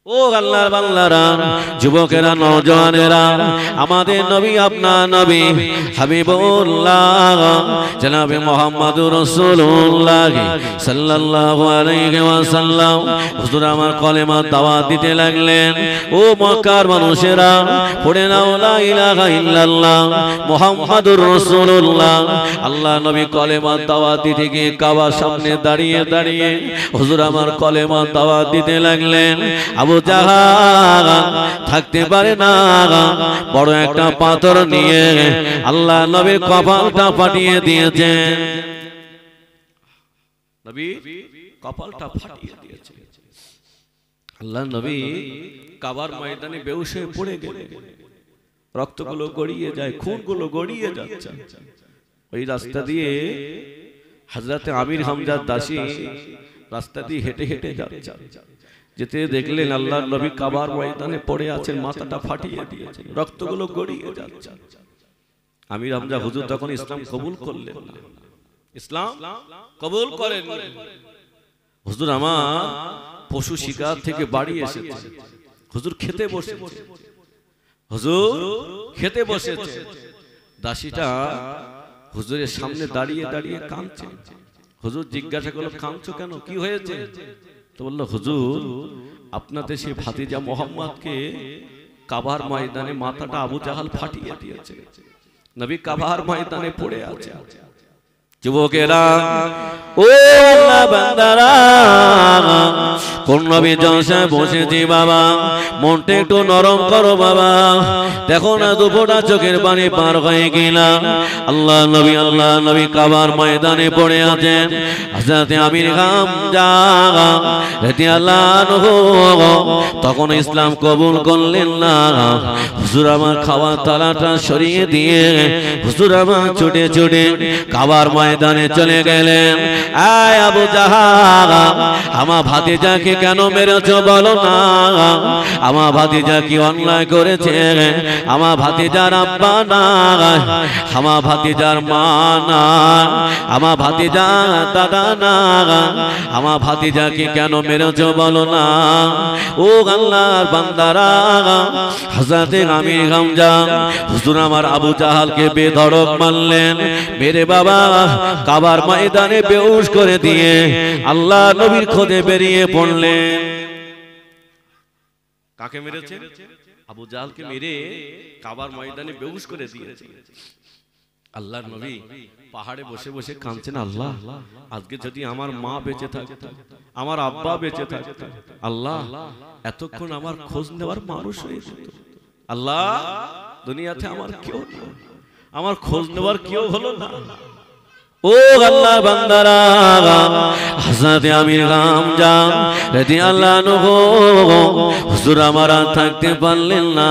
ও আল্লাহর বান্দারা, যুবকেরা, নওজওয়ানেরা, আমাদের নবী আপনার নবী হাবিবুল্লাহ জনাবে মুহাম্মদুর রাসূলুল্লাহ সাল্লাল্লাহু আলাইহি ওয়াসাল্লাম হুজুর আমার কলেমার দাওয়াত দিতে লাগলেন। ও মক্কার মানুষেরা, পড়ে নাও লা ইলাহা ইল্লাল্লাহ মুহাম্মাদুর রাসূলুল্লাহ। আল্লাহ নবী কলেমার দাওয়াত দিতে গিয়ে কাবার সামনে দাঁড়িয়ে দাঁড়িয়ে হুজুর আমার কলেমার দাওয়াত দিতে লাগলেন। আবু জাহাল থাকতে পারে না, বড় একটা পাথর নিয়ে আল্লাহ নবীর কপালটা ফাটিয়ে দিয়েছেন। নবী কপালটা ফাটিয়ে দিয়েছে। আল্লাহ নবী কাবার ময়দানে বেহুশ হয়ে পড়ে গেলেন। রক্তগুলো গড়িয়ে যায়, খুনগুলো গড়িয়ে যাচ্ছে। ওই রাস্তা দিয়ে হযরতে আমির হামজা দাসী রাস্তা দিয়ে হেঁটে হেঁটে যাচ্ছে। যেতে দেখলেন আল্লাহর নবী কাবার ময়দানে পড়ে আছেন, মাথাটা ফাটিয়ে দিয়েছেন, রক্তগুলো গড়িয়ে যাচ্ছে। আমির হামজা হুজুর তখন ইসলাম কবুল করলেন না, ইসলাম কবুল করেন। হুজুর আমার পশু শিকার থেকে বাড়ি এসেছে, হুজুর খেতে বসেছে, হুজুর খেতে বসেছে। দাসীটা হুজুরের সামনে দাঁড়িয়ে দাঁড়িয়ে কাঁদছে। হুজুর জিজ্ঞাসা করলো, কাঁদছো কেন, কি হয়েছে? তো বললো, হুজুর আপনাদের সেই ভাতিজা মোহাম্মদকে কাবার ময়দানে মাথাটা আবু জাহাল ফাটিয়ে দিয়েছে, নবী কাবার ময়দানে পড়ে আছে। যুবকেরা, ও আল্লাহ বান্দারা, কোন নবী জলসায় বসেছি বাবা, মনটা একটু নরম করো বাবা। দেখো না দুপোটা চোখের পানি পার হয়ে গেলাম। আল্লাহ নবী কাবার ময়দানে পড়ে আছেন। হযরতে আমির হামজা রাদিয়াল্লাহু আনহু তখন ইসলাম কবুল করলেন না। হুজুর আমার খাওয়ার তালাটা সরিয়ে দিয়ে হুজুর আমার ছুটে ছুটে কাবার ময়দানে চলে গেলেন। আয় আবু জাহাল, আমার ভাতিজাকে কেন মেরেছো বলো না? আমার ভাতিজা কি অন্যায় করেছে? আমার ভাতিজার আব্বা না, আমার ভাতিজার মা না, আমার ভাতিজার দাদা না, আমার ভাতিজাকে কেন মেরেছো বলো না? ও আল্লাহর বান্দারা, হযরতে আমির হামজা হুজুর আমার আবু জাহালকে বেধড়ক মারলেন, মেরে বাবা কাবার ময়দানে বেহুশ করে দিয়ে আল্লাহ নবীর খোঁজে বেরিয়ে পড়লেন। কাকে মেরেছে? আবু জাহালকে মেরে কাবার ময়দানে বেহুশ করে দিয়েছে। আল্লাহর নবী পাহাড়ে বসে বসে কাঁদছেন, আল্লাহ আজকে যদি আমার মা বেঁচে থাকতো, আমার আব্বা বেঁচে থাকতো, আল্লাহ এতক্ষণ আমার খোঁজ নেওয়ার মানুষ হয়ে যেত। আল্লাহ দুনিয়াতে আমার কেউ, আমার খোঁজ নেওয়ার কেউ হলো না। ও আল্লাহ বান্দারা, হযরতে আমির হামজা রাদিয়াল্লাহু আনহু হুজুর আমার থাকতে পারলেন না।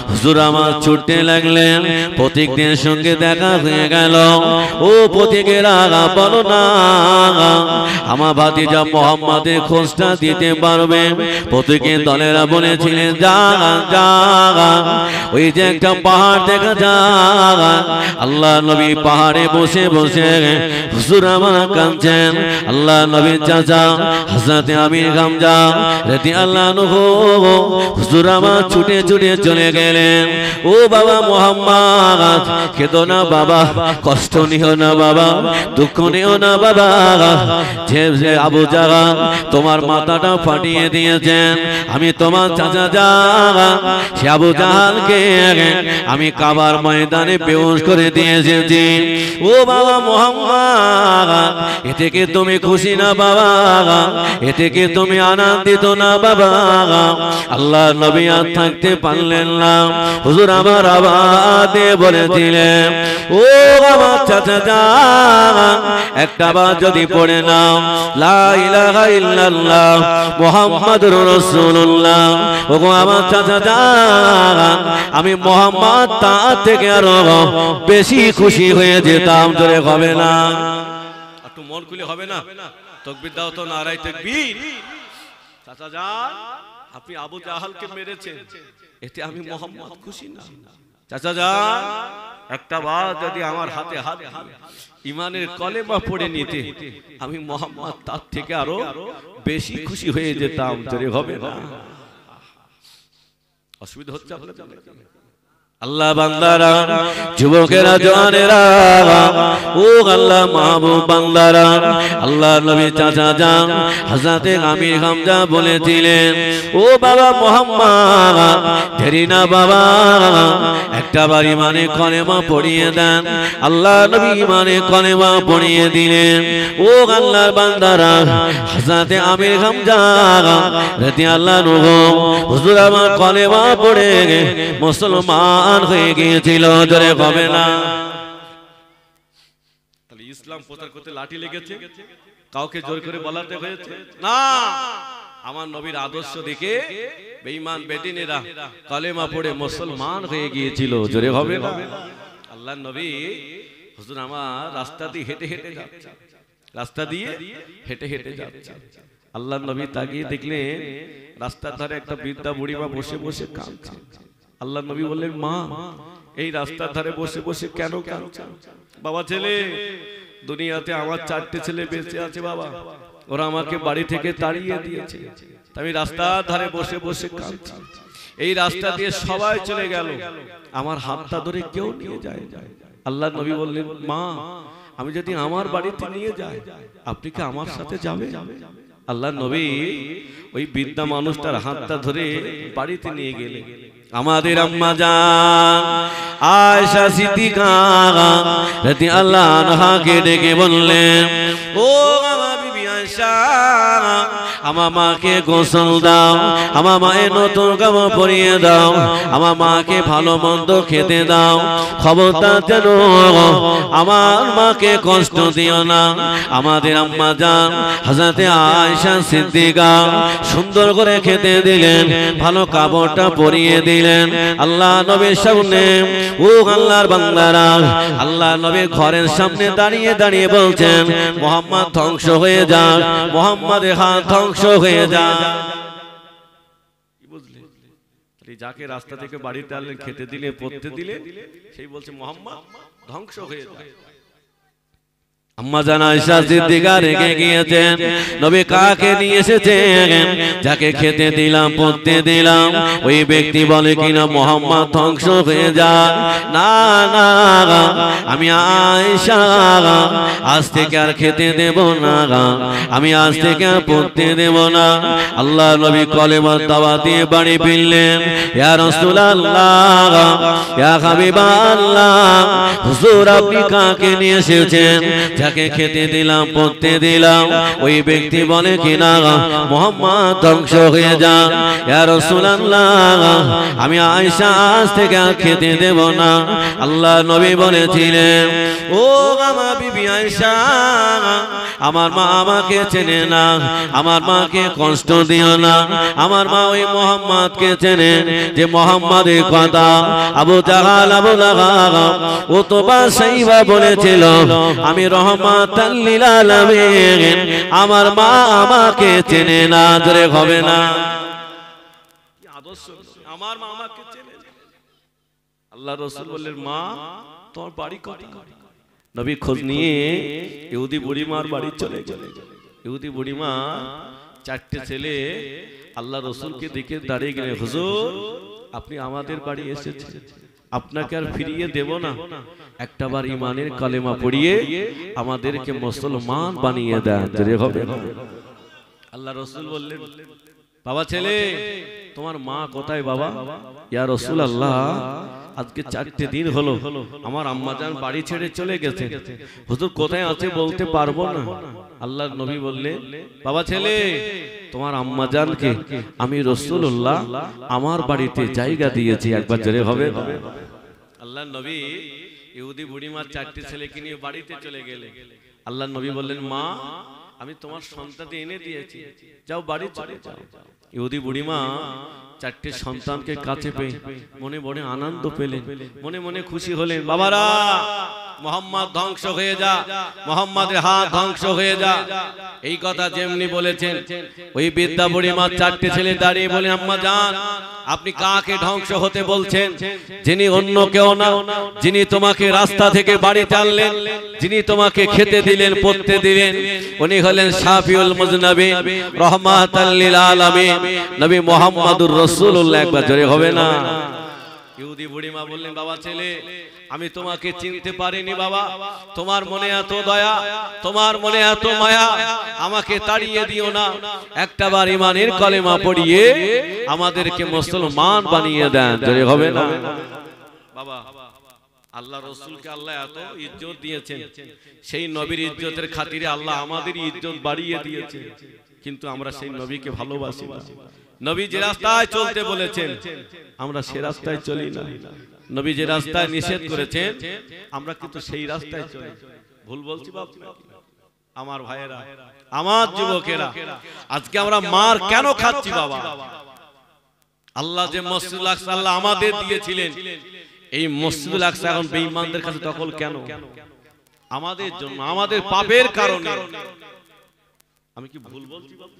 হুজুর আমার ছুটতে লাগলেন, পথিকদের সঙ্গে দেখা হয়ে গেল। ও পথিকেরা বলো না আমার ভাতিজা মুহাম্মাদের খোঁজটা দিতে পারবে? পথিকের দলেরা বলেছিলেন, যা যা, ওই যে একটা পাহাড় দেখা যায়। আল্লাহ নবী পাহাড়ে বসে বসে হুজুর আমার কাঁদছেন। আল্লাহ নবীর চাচা হযরতে আমির হামজা রাদিয়াল্লাহু আনহু হুজুর আমার ছুটে ছুটে চলে গেলেন। ও বাবা মুহাম্মদ, কেঁদো না বাবা, কষ্ট নিও না বাবা, দুঃখ নিও না বাবা। যে আবু জাহাল তোমার মাথাটা ফাটিয়ে দিয়েছেন, আমি তোমার চাচা যা, সে আবু জাহালকে আমি কাবার ময়দানে বেহুশ করে দিয়ে এসেছি। ও বাবা মুহাম্মদ, এতে কি তুমি খুশি না বাবা? এতে কি তুমি আনন্দিত না বাবা? আল্লাহ নবী আর থাকতে পারলেন না। হুজুর আমার আওয়াজে বলেছিলেন, ও আমার চাচা যান, একটা বার যদি পড়ে নাও লা ইলাহা ইল্লাল্লাহ মুহাম্মাদুর রাসূলুল্লাহ, ওগো আমার চাচা যান, আমি মুহাম্মদ তার থেকে আরো বেশি খুশি হয়ে যেতাম। জোরে হবে না? একটু মন খুলে হবে না? তাকবীর দাও তো, নারায়ে তাকবীর। চাচা যান, আপনি আবু জাহালকে মেরেছেন, এতে আমি মুহাম্মদ খুশি না। চাচা যান, একটা বার যদি আমার হাতে হাত ইমানের কলেমা পড়ে নিতে, আমি মুহাম্মদ তার থেকে আরো বেশি খুশি হয়ে যেতাম। জোরে হবে না? অসুবিধা হচ্ছে আপনাদের? আল্লাহ বান্দারা, যুবকেরা, জওয়ানেরা, ও আল্লাহ মাহবুব বান্দারা, আল্লাহ নবী চাচা যান হযরতে আমির হামজা বলেছিলেন, ও বাবা মুহাম্মদ, দেরি না বাবা, একটা বার ইমানে কলেমা পড়িয়ে দেন। আল্লাহ নবী ইমানে কলেমা পড়িয়ে দিলেন। ও আল্লাহর বান্দারা, হযরতে আমির হামজা রাদিয়াল্লাহু আনহু, হুজুর আমার কলেমা পড়ে মুসলমান হয়ে গিয়েছিল। জোরে হবে না? তাহলে ইসলাম প্রচার করতে লাঠি লেগেছে, কাউকে জোর করে বলাতে হয়েছে না। আমার নবীর আদর্শ দেখে বেঈমান বেদিনেরা কালেমা পড়ে মুসলমান হয়ে গিয়েছিল। জোরে হবে না? আল্লাহর নবী হুজুর আমার রাস্তা দিয়ে হেঁটে হেঁটে যাচ্ছে, রাস্তা দিয়ে হেঁটে হেঁটে যাচ্ছে। আল্লাহর নবী তাকিয়ে দেখলেন রাস্তার ধারে একটা বৃদ্ধা বুড়িমা বসে বসে কাঁদছে। আল্লাহ নবী বললেন, মা, এই রাস্তার ধারে বসে বসে কেন কাঁদছো? বাবা ছেলে, দুনিয়াতে আমার 4টে ছেলে বেঁচে আছে বাবা, ওরা আমাকে বাড়ি থেকে তাড়িয়ে দিয়েছে, আমি রাস্তার ধারে বসে বসে কাঁদছি। এই রাস্তা দিয়ে সবাই চলে গেল, আমার হাতটা ধরে কেউ নিয়ে যায়। আল্লাহ নবী বললেন, মা, আমি যদি আমার বাড়িতে নিয়ে যাই, আপনি কি আমার সাথে যাবেন? আল্লাহ নবী ওই বৃদ্ধা মানুষটার হাতটা ধরে বাড়িতে নিয়ে গেলেন। আমাদের আম্মা জান আয়েশা সিদ্দিকা রাদিয়াল্লাহু আনহাকে ডেকে বললেন, ও আমার বিবি আয়েশা, আমার মাকে গোসল দাও, আমার মায়ের নতুন কাপড় পরিয়ে দাও, আমার মাকে ভালো মন্দ খেতে দাও, খবরদার যেন আমার মাকে কষ্ট দিও না। আমাদের আম্মা জান হযরতে আয়েশা সিদ্দিকা সুন্দর করে খেতে দিলেন, ভালো কাপড়টা পরিয়ে দিলেন। আল্লাহ নবীর সামনে, ও আল্লাহর বান্দারা, আল্লাহ নবীর ঘরের সামনে দাঁড়িয়ে দাঁড়িয়ে বলছেন, মুহাম্মদ ধ্বংস হয়ে যাক, মুহাম্মাদের হাত ধ্বংস হয়ে যাক। কি বুঝলে? যাকে রাস্তা থেকে বাড়িতে আনলেন, খেতে দিলে, পড়তে দিলে, সেই বলছে মুহাম্মদ ধ্বংস হয়ে যাক। আম্মা জান আয়েশা সিদ্দিকা রেগে গিয়েছেন, নবী কাকে নিয়ে এসেছেন? যাকে খেতে দিলাম, পড়তে দিলাম, ওই ব্যক্তি বলে কিনা মুহাম্মদ ধ্বংস হয়ে যাক। না না, আমি আয়েশা আজ থেকে আর খেতে দেব না, আমি আজ থেকে আর পড়তে দেব না। আল্লাহ নবী কলেমার দাওয়াত দিয়ে বাড়ি ফিরলেন। ইয়া রাসূলুল্লাহ, ইয়া হাবিবাল্লাহ, হুজুর আপনি কাকে নিয়ে এসেছেন? যাকে খেতে দিলাম, পড়তে দিলাম, ওই ব্যক্তি বলে কিনা মুহাম্মদ ধ্বংস হয়ে যাক। ইয়া রাসূলুল্লাহ, আমি আয়েশা আজ থেকে আর খেতে দেব না। আল্লাহ নবী বলেছিলেন, ও আমার বিবি আয়েশা, আমার মা আমাকে চেনে না, আমার মাকে কষ্ট দিও না। আমার মা ওই মুহাম্মদকে চেনে, যে মুহাম্মাদের কথা আবু জাহাল, আবু লাহাব, উতবা, সাইবা বলেছিল আমি রহমাতাল লিল আলামিন। আমার মা আমাকে চেনে না। জোরে হবে না? আদর্শ, আমার মা আমাকে চেনে না। আল্লাহ রাসূল বললেন, মা তোমার বাড়ি কোথায়? নবী খোঁজ নিয়ে ইহুদি বুড়িমার বাড়ি চলে গেলেন। ইহুদি বুড়িমা 4টে ছেলে আল্লাহ রাসূলকে দেখে দাঁড়িয়ে গেলেন, হুজুর আপনি আমাদের বাড়ি এসেছেন, আপনাকে আর ফিরিয়ে দেব না, একটাবার ইমানের কালেমা পড়িয়ে আমাদেরকে মুসলমান বানিয়ে দেন। জোরে হবে? আল্লাহ রাসূল বললেন, বাবা ছেলে, তোমার মা কোথায় বাবা? ইয়া রাসূলুল্লাহ, আজকে 4টে দিন হলো আমার আম্মা জান বাড়ি ছেড়ে চলে গেছে, হুজুর কোথায় আছে বলতে পারবো না। আল্লাহর নবী বললেন, বাবা ছেলে, তোমার আম্মা জানকে আমি রাসূলুল্লাহ আমার বাড়িতে জায়গা দিয়েছি। একবার জোরে হবে? আল্লাহর নবী ইহুদি বুড়িমার 4টে ছেলেকে নিয়ে বাড়িতে চলে গেলেন। আল্লাহর নবী বললেন, মা আমি তোমার সন্তানকে এনে দিয়েছি, যাও বাড়ি চলে যাও। ইহুদি বুড়িমা 4টে সন্তানকে কাছে পেয়ে মনে মনে আনন্দ পেলেন, মনে মনে খুশি হলেন। বাবারা, মুহাম্মদ ধ্বংস হয়ে যা, মুহাম্মাদের হাত ধ্বংস হয়ে যা, এই কথা যেমনি বলেছেন, ওই বৃদ্ধা বুড়িমা 4টে ছেলে দাঁড়িয়ে বলে, আম্মা জান আপনি কাকে ধ্বংস হতে বলছেন? যিনি অন্য কেউ না, যিনি তোমাকে রাস্তা থেকে বাড়িতে আনলেন, যিনি তোমাকে খেতে দিলেন, পড়তে দিলেন, উনি হলেন শাফিউল মুজনাবিন, রাহমাতাল লিল আলামিন, নবী মুহাম্মদুর রাসূলুল্লাহ। একবার জোরে হবে না? ইহুদি বুড়িমা বললেন, বাবা ছেলে, আমি তোমাকে চিনতে পারিনি বাবা, তোমার মনে এত দয়া, তোমার মনে এত মায়া, আমাকে তাড়িয়ে দিও না, একটাবার ইমানের কলেমা পড়িয়ে আমাদেরকে মুসলমান বানিয়ে দেন। জোরে হবে না? বাবা, আল্লাহ রাসূলকে আল্লাহ এত ইজ্জত দিয়েছেন, সেই নবীর ইজ্জতের খাতিরে আল্লাহ আমাদের ইজ্জত বাড়িয়ে দিয়েছে, কিন্তু আমরা সেই নবীকে ভালোবাসি না। নবী যে রাস্তায় চলতে বলেছেন আমরা সে রাস্তায় চলি না, নবী যে রাস্তায় নিষেধ করেছেন আমরা কিন্তু সেই রাস্তায় চলি। ভুল বলছি বাপ? আমার ভাইয়েরা, আমার যুবকেরা, আজকে আমরা মার কেন খাচ্ছি বাবা? আল্লাহ যে মসজিদুল আকসা আল্লাহ আমাদের দিয়েছিলেন, এই মসজিদুল আকসা এখন বেঈমানদের কাছে দখল কেন? আমাদের জন্য, আমাদের পাপের কারণে। আমি কি ভুল বলছি বাপ?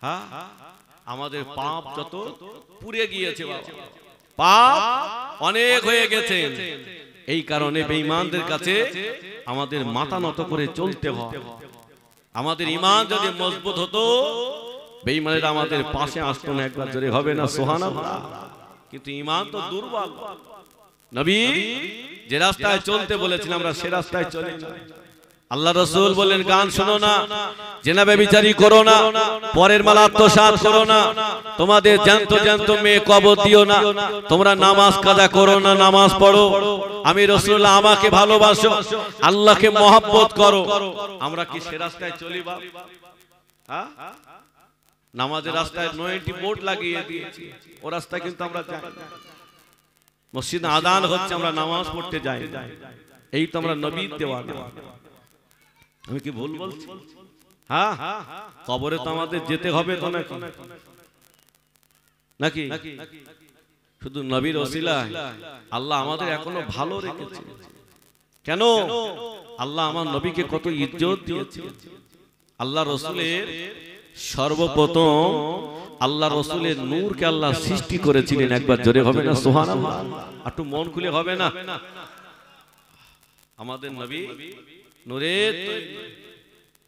হ্যাঁ, আমাদের পাপ যত পুড়ে গিয়েছে বাবা, পাপ অনেক হয়ে গেছে, এই কারণে বেঈমানদের কাছে আমাদের মাথা নত করে চলতে হয়। আমাদের ঈমান যদি মজবুত হতো, বেঈমানেরা আমাদের পাশে আসতো না। একবার জোরে হবে না সুবহানাল্লাহ? কিন্তু ঈমান তো দুর্বল। নবী যে রাস্তায় চলতে বলেছেন আমরা সে রাস্তায় চলি না। আল্লাহ রাসূল বলেন, গান শোনো না, জেনা ব্যভিচারী করো না, পরের মাল আত্মসাৎ করো না, তোমাদের জ্যান্ত জ্যান্ত মেয়ে কবর দিও না, তোমরা নামাজ কাজা করো না, নামাজ পড়ো, আমি রাসূলুল্লাহ আমাকে ভালোবাসো, আল্লাহকে মহব্বত করো। আমরা কি সে রাস্তায় চলি বাপ? হ্যাঁ, নামাজের রাস্তায় 90 বোর্ড লাগিয়ে দিয়েছি, ও রাস্তায় কিন্তু আমরা যাই না। মসজিদে আযান হচ্ছে, আমরা নামাজ পড়তে যাই, এই তো আমরা নবীর দেওয়ানা। আমি কি ভুল বলছি? হ্যাঁ, কবরে তো আমাদের যেতে হবে তো নাকি? শুধু নবীর ওসিলায় আল্লাহ আমাদের এখনো ভালো রেখেছে। কেন? আল্লাহ আমার নবীকে কত ইজ্জত দিয়েছে। আল্লাহ রাসূলের সর্বপ্রথম আল্লাহ রাসূলের নূরকে আল্লাহ সৃষ্টি করেছিলেন। একবার জোরে হবে না সুবহানাল্লাহ? একটু মন খুলে হবে না? আমাদের নবী নূরের,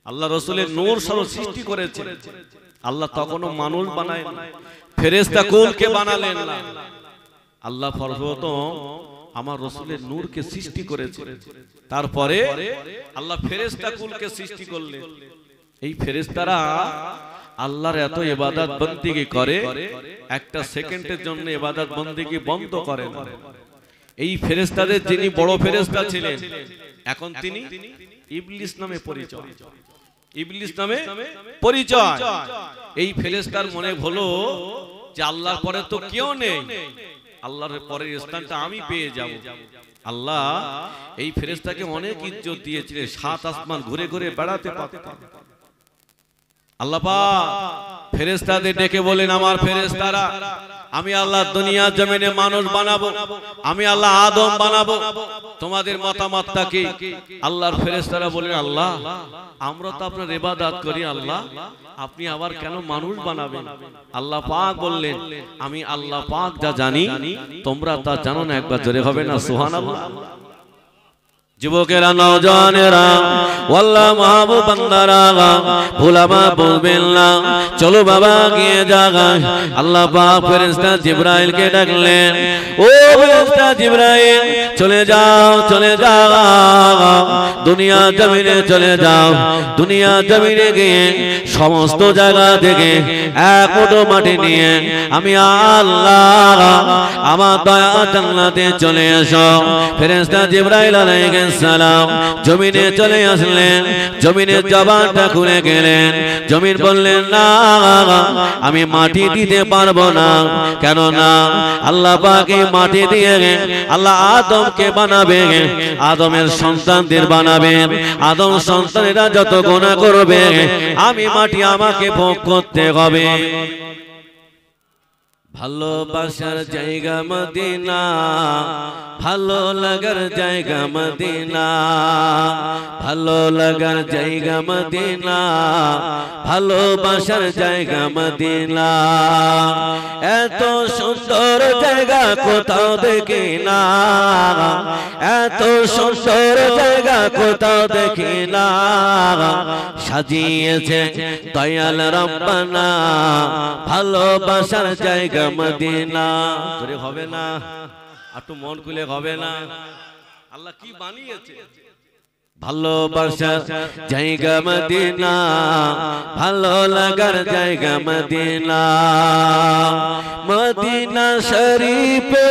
আল্লাহ রাসূলের নূর সর্ব সৃষ্টি করেছে। আল্লাহ তখনও মানুষ বানায়নি, ফেরেশতা কুলকে বানালেন না। আল্লাহ সর্বপ্রথম আমার রাসূলের নূরকে সৃষ্টি করেছে, তারপরে আল্লাহ ফেরেশতা কুলকে সৃষ্টি করলেন। এই ফেরেশতারা আল্লাহর এত ইবাদত বন্দেগী করে, একটা সেকেন্ডের জন্য ইবাদত বন্দেগী বন্ধ করে না। এই ফেরেশতাদের যিনি বড় ফেরেশতা ছিলেন, এখন তিনি ইবলিস নামে পরিচয়, ইবলিস নামে পরিচয়। এই ফেরেশতার মনে হলো যে আল্লাহর পরে তো কেউ নেই, আল্লাহর পরের স্থানটা আমি পেয়ে যাব। আল্লাহ এই ফেরেশতাকে অনেক ইজ্জত দিয়েছিলেন, 7 আসমান ঘুরে ঘুরে বেড়াতে পারতেন। আল্লাহ পাক ফেরেশতাদের ডেকে বলেন, আমার ফেরেশতারা, আমি আল্লাহ দুনিয়া জমিনে মানুষ বানাবো, আমি আল্লাহ আদম বানাবো, তোমাদের মতামতটা কি? আল্লাহর ফেরেশতারা বলেন, আল্লাহ আমরা তো আপনার ইবাদত করি, আল্লাহ আপনি আবার কেন মানুষ বানাবেন? আল্লাহ পাক বললেন, আমি আল্লাহ পাক যা জানি তোমরা তা জানো না। একবার জোরে হবে না সুবহানাল্লাহ? যুবকেরা, নওজওয়ানেরা, ওয়াল্লাহ মাহবুব বান্দারা, ভুলামা বলবেন না, চলো বাবা গিয়ে জাগায়। আল্লাহ পাক ফেরেশতা জিবরাইলকে ডাকলেন, ও ফেরেশতা জিবরাইল, চলে যাও, চলে যাও, দুনিয়া জমিনে চলে যাও। দুনিয়া জমিনে গিয়ে সমস্ত জায়গা থেকে এক মুঠো মাটি নিয়ে আমি আল্লাহ আমার দয়া জান্নাতে চলে এসো। ফেরেশতা জিবরাইল আলাইহিস সালাম জমিনে চলে আসলেন, জমিনের জবানটা খুলে গেলেন। জমিন বললেন, না আমি মাটি দিতে পারবো না। কেন না? আল্লাহ পাক মাটি দিয়ে আল্লাহ আদমকে বানাবে, আদমের সন্তানদের বানাবেন। আদম সন্তানেরা যত গুনাহ করবে আমি মাটি আমাকে ভোগ করতে হবে। ভালোবাসার জায়গা মদিনা, ভালো লাগার জায়গা মদিনা, ভালো লাগার জায়গা মদিনা, ভালোবাসার জায়গা মদিনা। এত সুন্দর জায়গা কোথাও দেখি না, এত সুন্দর জায়গা কোথাও দেখি না, সাজিয়েছে দয়াল রব্বানা ভালোবাসার জায়গা মদিনা। তোরে হবে না, একটু মন খুলে হবে না, আল্লাহ কি বানিয়েছে। ভালোবাসার জায়গা মদিনা, ভালো লাগার জায়গা মদিনা, মদিনা শরীফে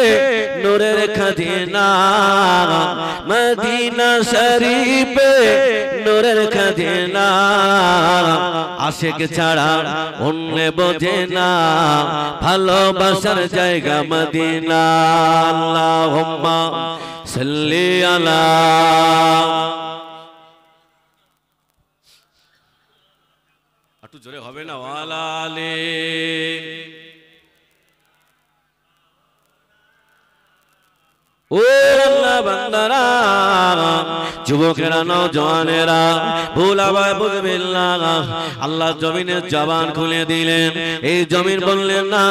নূরের খাজিনা, মদিনা শরীফে নূরের খাজিনা, আশিক ছাড়া অন্য বোঝে না ভালোবাসার জায়গা মদিনা। আল্লাহুম্মা সাল্লি আলা, একটু জোরে হবে না, ওয়ালা আলে। ও আল্লাহ বান্দারা, যুবকেরা নওজওয়ানেরা ভুলাবাই বুঝবিল্লাহ, আল্লাহ জমিনের জবান খুলে দিলেন। এই জমিন বললেন না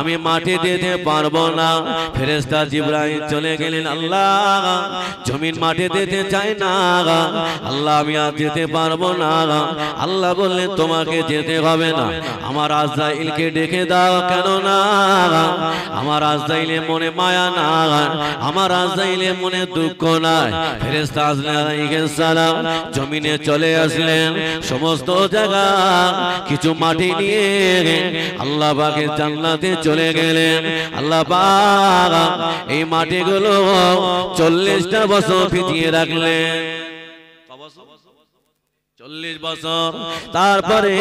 আমি মাটি দিতে পারবো না। ফেরেশতা জিবরাইল চলে গেলেন, আল্লাহ জমিন মাটি দিতে চায় না, আল্লাহ আমি আর যেতে পারবো না। আল্লাহ বললেন তোমাকে যেতে হবে না, আমার আজরাইলকে ডেকে দাও। কেন না? আমার আজরাইলে মনে মায়া না, আমার আজরাইলে মনে দুঃখ নাই। ফেরেশতা আলাইহিস সালাম জমিনে চলে আসলেন, সমস্ত জায়গা কিছু মাটি নিয়ে আল্লাহ পাকের জান্নাতে চলে গেলেন। আল্লাহ পাক এই মাটিগুলো 40টা বছর ভিজিয়ে রাখলেন। 40 বছর। তারপরে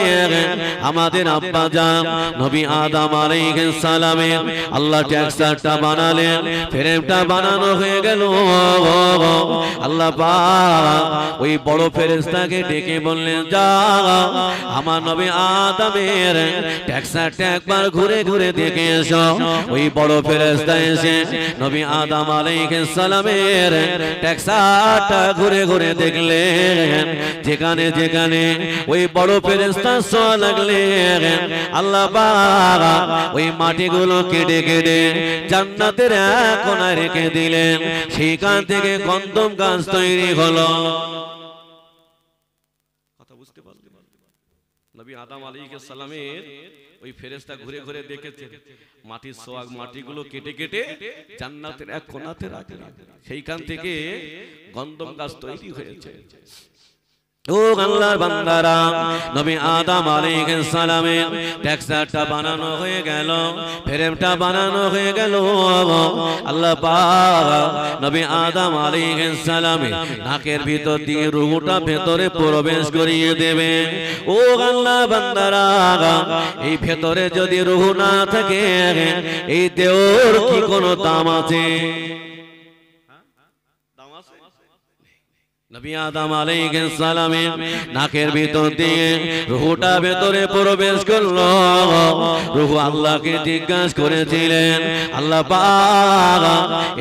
আমাদের আব্বা জান নবী আদম আলাইহিস সালামের আল্লাহ ট্যাক্সারটা বানালেন, ফ্রেমটা বানানো হয়ে গেল। আল্লাহ পাক ওই বড় ফেরেশতাকে ডেকে বললেন, যা আমার নবী আদমের ট্যাক্সারটা একবার ঘুরে ঘুরে দেখে এসো। ওই বড় ফেরেশতা এসে নবী আদম আলাইহিস সালামের ট্যাক্সারটা ঘুরে ঘুরে দেখলেন। যেখানে যেখানে ওই বড় ফেরেশতা সোয়া লাগলেন, আল্লাহ পাক ওই মাটিগুলো কেটে কেটে জান্নাতের এক কোণায় রেখে দিলেন। সেখান থেকে গন্ধম গাছ তৈরি হলো। কথা বুঝতে পারলেন? নবী আদম আলাইহিস সালামের ওই ফেরেশতা ঘুরে ঘুরে দেখেছে মাটির সোয়াগ মাটিগুলো কেটে কেটে জান্নাতের এক কোণাতে রাখলেন। সেইখান থেকে গন্ধম গাছ তৈরি হয়েছে। ও আল্লাহর বান্দারা, নবী আদম আলাইহিস সালামের ট্যাক্সারটা বানানো হয়ে গেল, ফ্রেমটা বানানো হয়ে গেল। আল্লাহ পাক নবী আদম আলাইহিস সালামের নাকের ভিতর দিয়ে রূহটা ভেতরে প্রবেশ করিয়ে দেবে। ও আল্লাহর বান্দারা, এই ভেতরে যদি রূহ না থাকে এই দেহর কি কোনো দাম আছে? নবী আদম আলাইহিস সালামের নাকের ভিতর দিয়ে রূহটা ভেতরে প্রবেশ করলো। রূহ আল্লাহকে জিজ্ঞাসা করেছিলেন, আল্লাহ পাক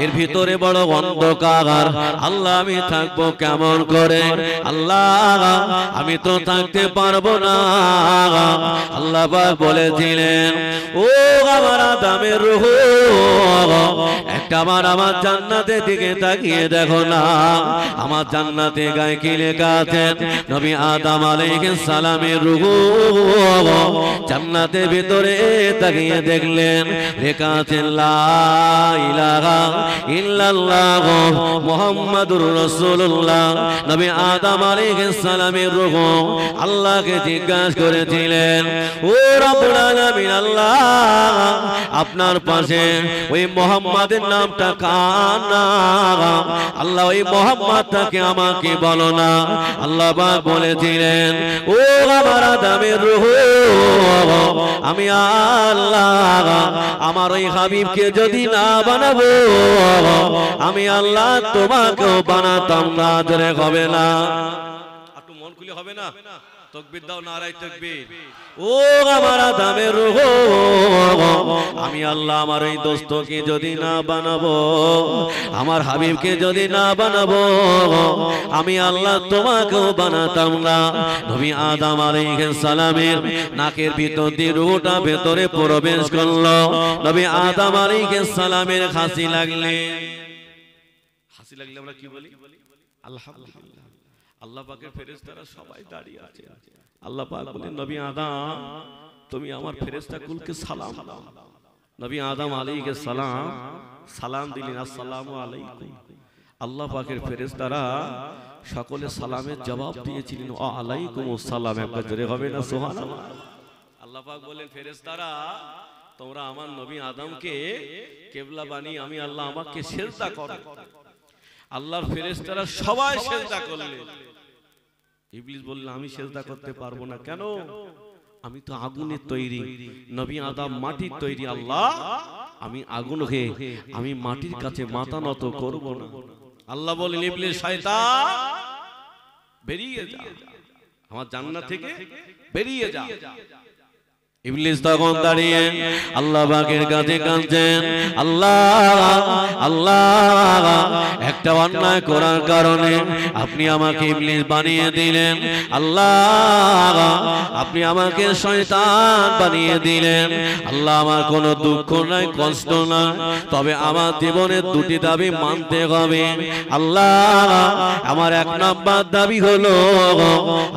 এর ভিতরে বড় অন্ধকার, আল্লাহ আমি থাকবো কেমন করে? আল্লাহ আমি তো থাকতে পারবো না। আল্লাহ পাক বলেছিলেন, ও আমার আদমের রূহ একটাবার আমার জান্নাতের দিকে তাকিয়ে দেখো না। আমার জান্নাতে গায়ে কি লেখা আছে? নবী আদম আলাইহিস সালামের রূহ জান্নাতের ভিতরে তাকিয়ে দেখলেন, লেখা আছে লা ইলাহা ইল্লাল্লাহ মুহাম্মাদুর রাসূলুল্লাহ। নবী আদম আলাইহিস সালামের রূহ আল্লাহকে জিজ্ঞাসা করেছিলেন, ও রব্বুল আলামিন আল্লাহ আপনার পাশে ওই মুহাম্মাদের নামটা কার নাম? আল্লাহ ওই মুহাম্মাদটাকে আমাকে বলো না। আল্লাহ পাক বলেছিলেন, ও আমার আদমের রূহ আমি আল্লাহ আমার ওই হাবিবকে যদি না বানাবো আমি আল্লাহ তোমাকেও বানাতাম না। জোরে হবে না? একটু মন খুলে হবে না? তাকবীর দাও, নারায়ে তাকবীর। ও আমার আদমের রূহ আমি আল্লাহ আমার ওই দোস্তকে যদি না বানাবো, আমার হাবিবকে যদি না বানাবো, আমি আল্লাহ তোমাকেও বানাতাম না। নবী আদম আলাইহিস সালামের নাকের ভিতর দিয়ে রূহটা ভেতরে প্রবেশ করলো। নবী আদম আলাইহিস সালামের হাসি লাগলে আমরা কি বলি? আলহামদুলিল্লাহ। আল্লাহ পাকের ফেরেশতারা সবাই দাঁড়িয়ে আছে। আল্লাহ পাক বলেন, নবী আদম তুমি আমার ফেরেশতা কুলকে সালাম দাও। নবী আদম আলাইহিস সালাম সালাম দিলেন, আসসালামু আলাইকুম। আল্লাহ পাকের ফেরেশতারা সকলে সালামের জবাব দিয়েছিলেন, ওয়া আলাইকুমুস সালাম। একবার জোরে হবে না সুবহানাল্লাহ? আল্লাহ পাক বলেন, ফেরেশতারা তোমরা আমার নবী আদমকে কিবলা বানিয়ে আমি আল্লাহ আমাকে সিজদা করো। আল্লাহর ফেরেশতারা সবাই সিজদা করলেন। ইবলিস বলল, আমি সিজদা করতে পারবো না। কেন? আমি তো আগুনের তৈরি, নবী আদম মাটির তৈরি। আল্লাহ আমি আগুন হয়ে আমি মাটির কাছে মাথা নত করব না। আল্লাহ বলেন, ইবলিস শয়তান বেরিয়ে যা, আমার জান্নাত থেকে বেরিয়ে যা। ইবলিস তখন দাঁড়িয়ে আল্লাহ পাকের কাছে কাঁদছেন, আল্লাহ আল্লাহ একটা অন্যায় করার কারণে আপনি আমাকে ইবলিস বানিয়ে দিলেন। আল্লাহ আপনি আমাকে শয়তান বানিয়ে দিলেন। আল্লাহ আমার কোনো দুঃখ নাই, কষ্ট নাই, তবে আমার জীবনের দুটি দাবি মানতে হবে। আল্লাহ আমার এক নম্বর দাবি হলো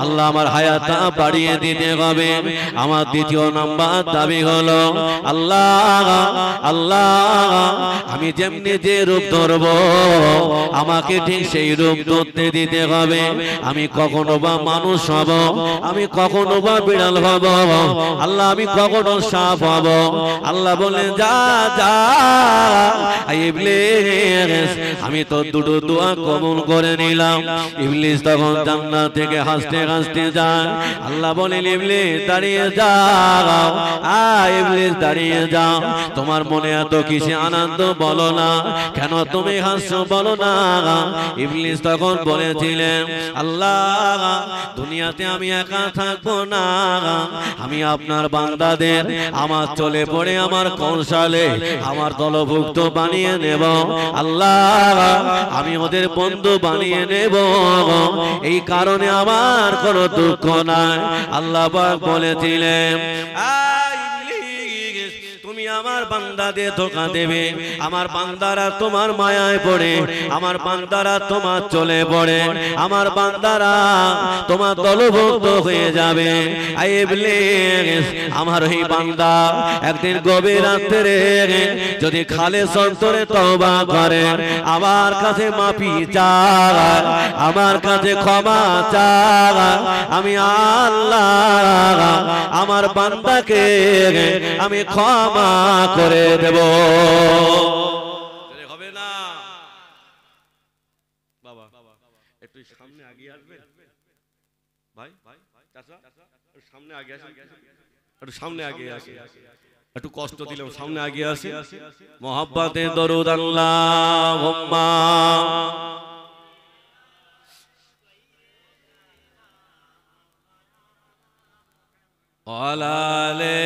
আল্লাহ আমার হায়াতটা বাড়িয়ে দিতে হবে। আমার দ্বিতীয় নাম্বার দাবি হলো আল্লাহ আল্লাহ আমি যেমনি যে রূপ ধরব আমাকে ঠিক সেই রূপ ধরতে দিতে হবে। আমি কখনো বা মানুষ হব, আমি কখনো বা বিড়াল হব, আল্লাহ আমি কখনো সাপ হব। আল্লাহ বলে, যা যা ইবলিস আমি তো দুটো দোয়া কবুল করে নিলাম। ইবলিস তখন জান্নাত থেকে হাসতে হাসতে যায়। আল্লাহ বলেন, ইবলিস দাঁড়িয়ে যাও, ইবলিস দাঁড়িয়ে যাও। তোমার মনে এত কিসে আনন্দ বলো না, কেন তুমি হাসছো বলো না। ইবলিস তখন বলেছিলেন, আল্লাহ দুনিয়াতে আমি একা থাকবো না, আমি আপনার বান্দাদের আমার চলে পড়ে আমার কৌশলে আমার দলভুক্ত বানিয়ে নেব। আল্লাহ আমি ওদের বন্ধু বানিয়ে নেব, এই কারণে আমার কোনো দুঃখ নাই। আল্লাহ পাক বলেছিলেন, তুমি আমার বান্দাদের ধোঁকা দেবে, আমার বান্দারা তোমার মায়ায় পড়ে, আমার বান্দারা তোমার চলে পড়ে, আমার বান্দারা তোমার দলভুক্ত হয়ে যাবে। ইবলিস আমার ওই বান্দা একদিন গভীর রাত্রে যদি খালেস অন্তরে তওবা করে, আমার কাছে মাফি চায়, আমার কাছে ক্ষমা চায়, আমি আল্লাহ আমার বান্দাকে আমি ক্ষমা করে দেব। হবে না বাবা? একটু সামনে আগিয়ে আসবে ভাই, চাচা সামনে আগে আসে, একটু সামনে আগে আসে, একটু কষ্ট দিলাম, সামনে আগে আসে। মোহাব্বতে দরুদ আল্লাহুম্মা আলালে।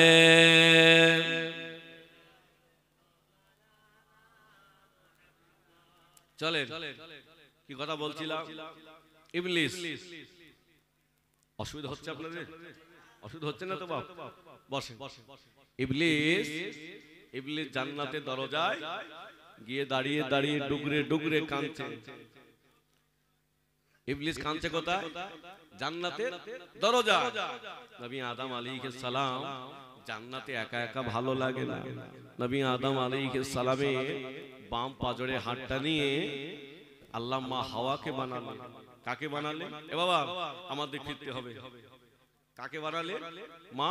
চলে কি কথা বলছিলাম? ইবলিস অসুবিধা হচ্ছে আপনাদের? অসুবিধা হচ্ছে না তো বাপ? বসে। ইবলিস জান্নাতের দরজায় গিয়ে দাঁড়িয়ে দাঁড়িয়ে ডুগরে ডুগরে কাঁদছে। ইবলিস কাঁদছে কোথায়? জান্নাতের দরজা। নবী আদম আলাইহিস সালাম জান্নাতে একা একা ভালো লাগে না। নবী আদম আলাইহিস সালামের বাম পাজরে হাতটা নিয়ে আল্লাহ মা হাওয়াকে বানালেন। কাকে বানালেন? এ বাবা আমাদের ফিরতে হবে। কাকে বানালেন? মা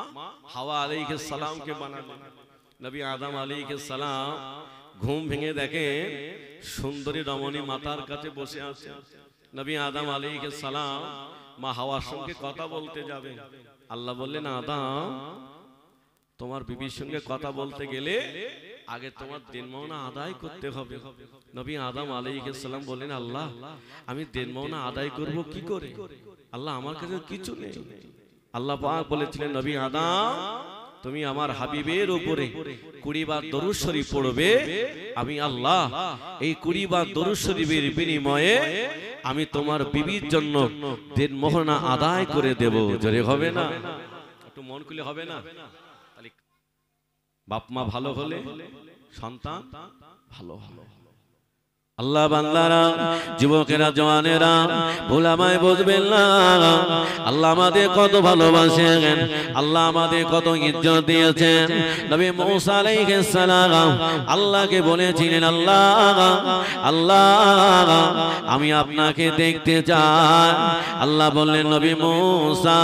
হাওয়া আলাইহিস সালামকে বানালেন। নবী আদম আলাইহিস সালাম ঘুম ভেঙে দেখেন সুন্দরী রমণী মাতার কাছে বসে আছে। নবী আদম আলাইহিস সালাম মা হাওয়ার সঙ্গে কথা বলতে যাবে। আল্লাহ বললেন, আদম তোমার বিবির সঙ্গে কথা বলতে গেলে আগে তোমার দেনমওনা আদায় করতে হবে। নবী আদম আলাইহিস সালাম বললেন, আল্লাহ আমি দেনমওনা আদায় করব কি করে? আল্লাহ আমার কাছে কিছু নেই। আল্লাহ পাক বলেছিলেন, নবী আদম তুমি আমার হাবিবের উপরে 20 বার দরুদ শরীফ পড়বে, আমি আল্লাহ এই 20 বার দরুদ শরীফের বিনিময়ে আমি তোমার বিবির জন্য দেন মোহনা আদায় করে দেব। জোরে হবে না? একটু মন খুলে হবে না? তাহলে বাপ মা ভালো হলে সন্তান ভালো হবে। আল্লাহ বান্দারা, যুবকেরা, জওয়ানেরা, ভোলামায় বুঝবেন না, আল্লাহ আমাদের কত ভালোবাসেন, আল্লাহ আমাদের কত ইজ্জত দিয়েছেন। নবী মুসা আলাইহিস সালাম আল্লাহকে বলেছিলেন, আল্লাহ আল্লাহ আমি আপনাকে দেখতে চাই। আল্লাহ বললেন, নবী মুসা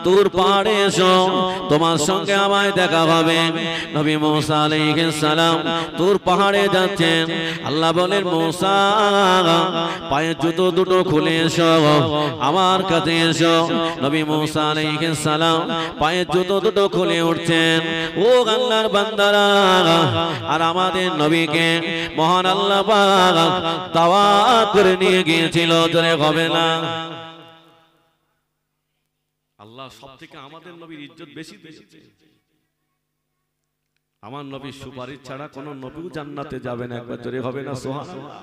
তুর পাহাড়ে এসো, তোমার সঙ্গে আমায় দেখা হবে। নবী মুসা আলাইহিস সালাম তুর পাহাড়ে যাচ্ছেন। আল্লাহ বলেন, পায়ের জুতো দুটো খুলে এসো, আমার কাছে এসো। নবী মুসা আলাইহিস সালাম পায়ের জুতো দুটো খুলে উঠছেন। ও আল্লাহর বান্দারা, আর আমাদের নবীকে মহান আল্লাহ পাক দাওয়াত করে নিয়ে গিয়েছিল। জোরে হবে না? আল্লাহ সবথেকে আমাদের নবীর ইজ্জত বেশি দিয়েছে। আমার নবীর সুপারিশ ছাড়া কোন নবীও জান্নাতে যাবে না। একবার জোরে হবে না সুবহানাল্লাহ?